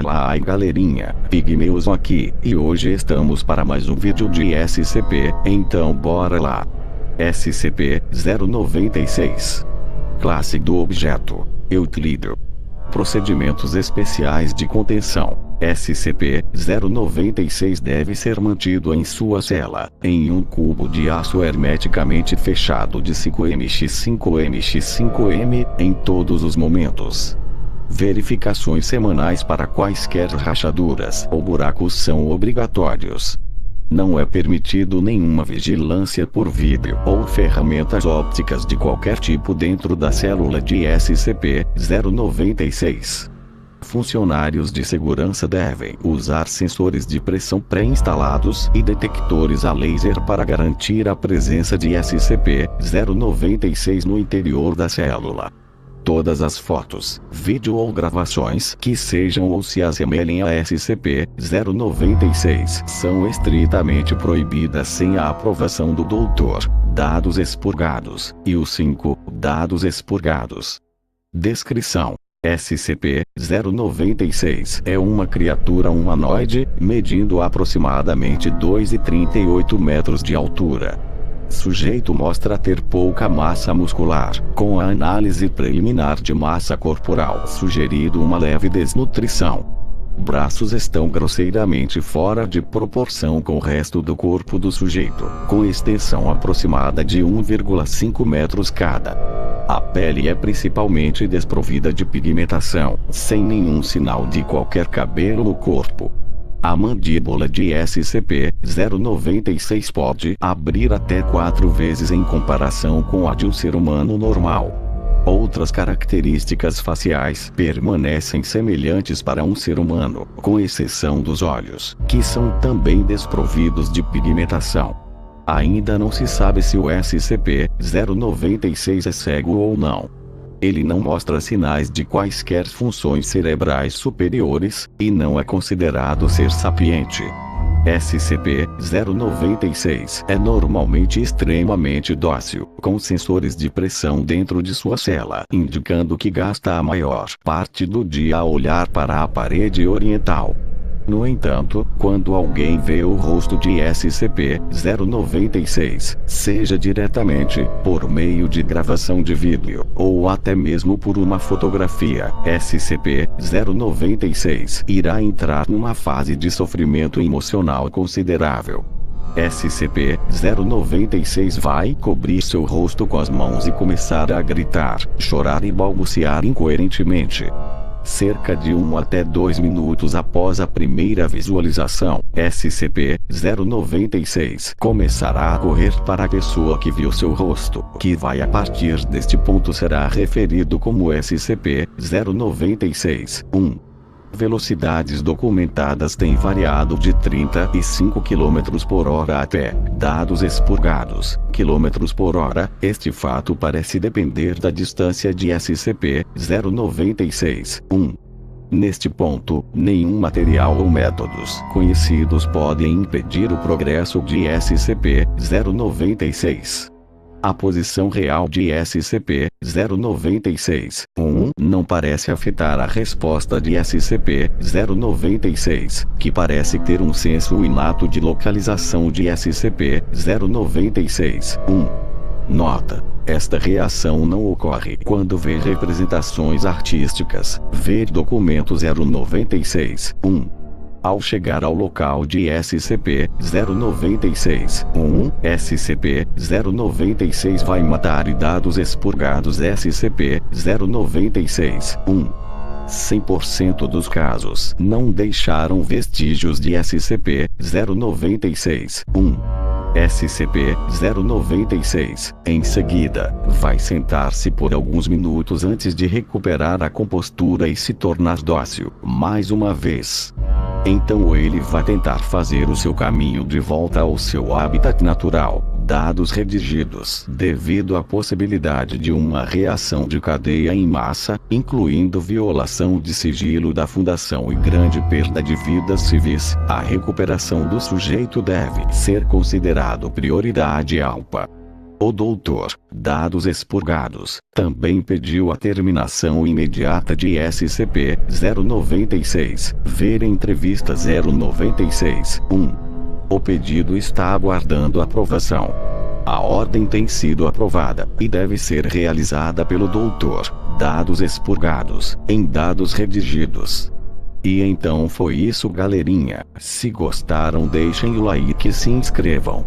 Fala aí galerinha, Pigmeus aqui, e hoje estamos para mais um vídeo de SCP, então bora lá. SCP-096. Classe do objeto: Euclídeo. Procedimentos especiais de contenção: SCP-096 deve ser mantido em sua cela, em um cubo de aço hermeticamente fechado de 5m×5m×5m, em todos os momentos. Verificações semanais para quaisquer rachaduras ou buracos são obrigatórios. Não é permitido nenhuma vigilância por vídeo ou ferramentas ópticas de qualquer tipo dentro da célula de SCP-096. Funcionários de segurança devem usar sensores de pressão pré-instalados e detectores a laser para garantir a presença de SCP-096 no interior da célula. Todas as fotos, vídeo ou gravações que sejam ou se assemelhem a SCP-096 são estritamente proibidas sem a aprovação do Dr. Dados expurgados. E os 5 dados expurgados. Descrição: SCP-096 é uma criatura humanoide, medindo aproximadamente 2,38 metros de altura. Sujeito mostra ter pouca massa muscular, com a análise preliminar de massa corporal sugerido uma leve desnutrição. Braços estão grosseiramente fora de proporção com o resto do corpo do sujeito, com extensão aproximada de 1,5 metros cada. A pele é principalmente desprovida de pigmentação, sem nenhum sinal de qualquer cabelo no corpo. A mandíbula de SCP-096 pode abrir até 4 vezes em comparação com a de um ser humano normal. Outras características faciais permanecem semelhantes para um ser humano, com exceção dos olhos, que são também desprovidos de pigmentação. Ainda não se sabe se o SCP-096 é cego ou não. Ele não mostra sinais de quaisquer funções cerebrais superiores, e não é considerado ser sapiente. SCP-096 é normalmente extremamente dócil, com sensores de pressão dentro de sua cela, indicando que gasta a maior parte do dia a olhar para a parede oriental. No entanto, quando alguém vê o rosto de SCP-096, seja diretamente, por meio de gravação de vídeo, ou até mesmo por uma fotografia, SCP-096 irá entrar numa fase de sofrimento emocional considerável. SCP-096 vai cobrir seu rosto com as mãos e começar a gritar, chorar e balbuciar incoerentemente. Cerca de 1 até 2 minutos após a primeira visualização, SCP-096 começará a correr para a pessoa que viu seu rosto, que vai a partir deste ponto será referido como SCP-096-1. Velocidades documentadas têm variado de 35 km por hora até, dados expurgados, km por hora. Este fato parece depender da distância de SCP-096-1. Neste ponto, nenhum material ou métodos conhecidos podem impedir o progresso de SCP-096. A posição real de SCP-096-1 não parece afetar a resposta de SCP-096, que parece ter um senso inato de localização de SCP-096-1. Nota: esta reação não ocorre quando vê representações artísticas. Ver documento 096-1. Ao chegar ao local de SCP-096-1, SCP-096 vai matar e dados expurgados SCP-096-1. 100% dos casos não deixaram vestígios de SCP-096-1. SCP-096, em seguida, vai sentar-se por alguns minutos antes de recuperar a compostura e se tornar dócil, mais uma vez. Então ele vai tentar fazer o seu caminho de volta ao seu habitat natural. Dados redigidos devido à possibilidade de uma reação de cadeia em massa, incluindo violação de sigilo da Fundação e grande perda de vidas civis. A recuperação do sujeito deve ser considerado prioridade alta. O doutor, dados expurgados, também pediu a terminação imediata de SCP-096. Ver entrevista 096-1. O pedido está aguardando aprovação. A ordem tem sido aprovada e deve ser realizada pelo doutor, dados expurgados, em dados redigidos. E então foi isso, galerinha. Se gostaram, deixem o like e se inscrevam.